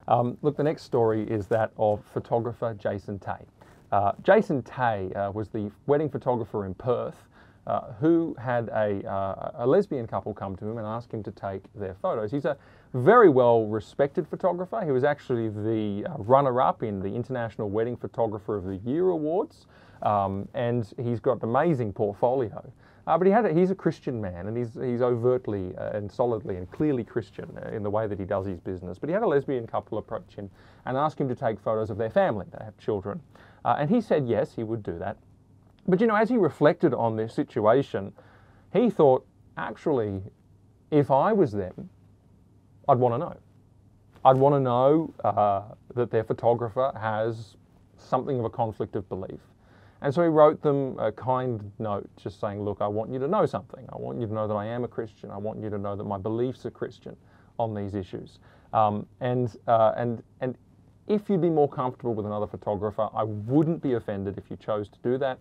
Look, the next story is that of photographer Jason Tay. Jason Tay was the wedding photographer in Perth who had a lesbian couple come to him and ask him to take their photos. He's a very well respected photographer. He was actually the runner-up in the International Wedding Photographer of the Year Awards, and he's got an amazing portfolio. But he's a Christian man, and he's overtly and solidly and clearly Christian in the way that he does his business. But he had a lesbian couple approach him and ask him to take photos of their family. They have children. And he said yes, he would do that. But you know, as he reflected on this situation, he thought, actually, if I was them, I'd want to know. I'd want to know that their photographer has something of a conflict of belief. And so he wrote them a kind note just saying, look, I want you to know something. I want you to know that I am a Christian. I want you to know that my beliefs are Christian on these issues. And if you'd be more comfortable with another photographer, I wouldn't be offended if you chose to do that.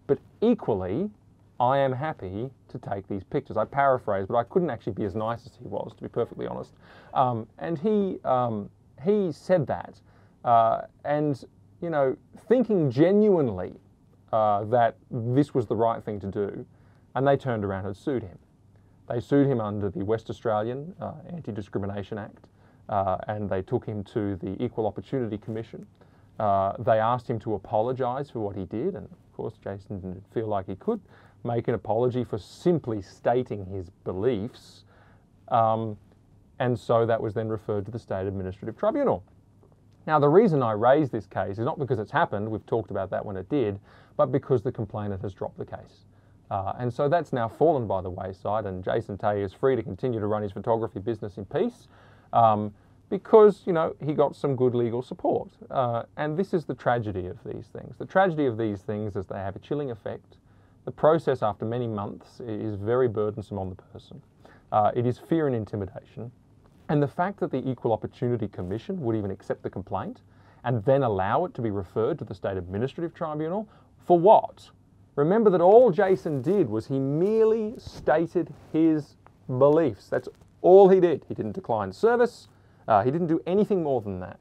But equally, I am happy to take these pictures. I paraphrase, but I couldn't actually be as nice as he was, to be perfectly honest. And he said that, and you know, thinking genuinely that this was the right thing to do, and they turned around and sued him. They sued him under the West Australian Anti-Discrimination Act, and they took him to the Equal Opportunity Commission. They asked him to apologise for what he did, and of course Jason didn't feel like he could make an apology for simply stating his beliefs, and so that was then referred to the State Administrative Tribunal. Now, the reason I raise this case is not because it's happened, we've talked about that when it did, but because the complainant has dropped the case. And so that's now fallen by the wayside, and Jason Tay is free to continue to run his photography business in peace because, you know, he got some good legal support. And this is the tragedy of these things. The tragedy of these things is they have a chilling effect. The process after many months is very burdensome on the person. It is fear and intimidation. And the fact that the Equal Opportunity Commission would even accept the complaint and then allow it to be referred to the State Administrative Tribunal, for what? Remember that all Jason did was he merely stated his beliefs. That's all he did. He didn't decline service. He didn't do anything more than that.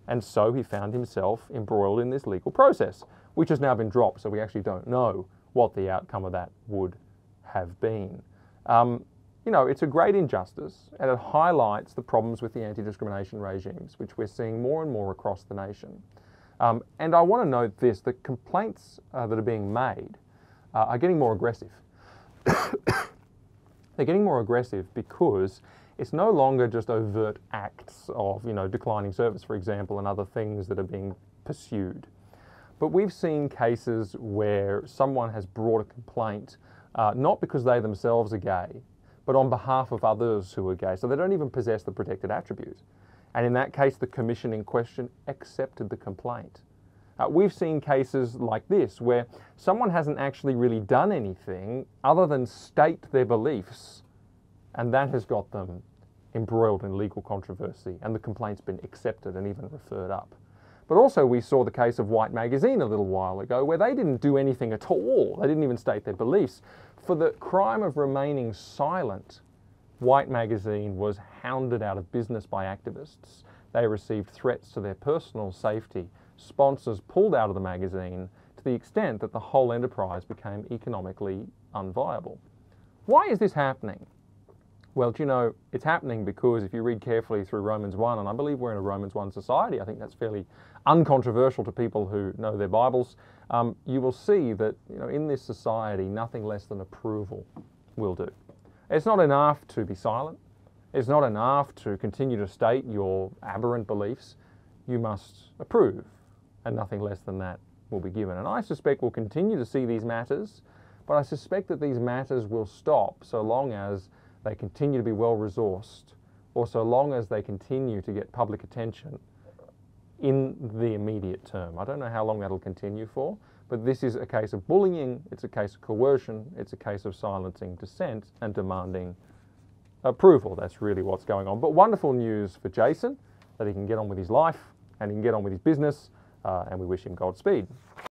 And so he found himself embroiled in this legal process, which has now been dropped, so we actually don't know what the outcome of that would have been. You know, it's a great injustice, and it highlights the problems with the anti-discrimination regimes, which we're seeing more and more across the nation. And I want to note this, the complaints that are being made are getting more aggressive. They're getting more aggressive because it's no longer just overt acts of, you know, declining service, for example, and other things that are being pursued. But we've seen cases where someone has brought a complaint, not because they themselves are gay, but on behalf of others who are gay, so they don't even possess the protected attribute. And in that case, the commission in question accepted the complaint. We've seen cases like this where someone hasn't actually really done anything other than state their beliefs, and that has got them embroiled in legal controversy, and the complaint's been accepted and even referred up. But also we saw the case of White Magazine a little while ago where they didn't do anything at all. They didn't even state their beliefs. For the crime of remaining silent, White Magazine was hounded out of business by activists. They received threats to their personal safety. Sponsors pulled out of the magazine to the extent that the whole enterprise became economically unviable. Why is this happening? Well, do you know, it's happening because if you read carefully through Romans 1, and I believe we're in a Romans 1 society, I think that's fairly uncontroversial to people who know their Bibles, you will see that, you know, in this society, nothing less than approval will do. It's not enough to be silent. It's not enough to continue to state your aberrant beliefs. You must approve, and nothing less than that will be given. And I suspect we'll continue to see these matters, but I suspect that these matters will stop so long as they continue to be well-resourced, or so long as they continue to get public attention in the immediate term. I don't know how long that'll continue for, but this is a case of bullying, it's a case of coercion, it's a case of silencing dissent and demanding approval. That's really what's going on. But wonderful news for Jason, that he can get on with his life and he can get on with his business, and we wish him Godspeed.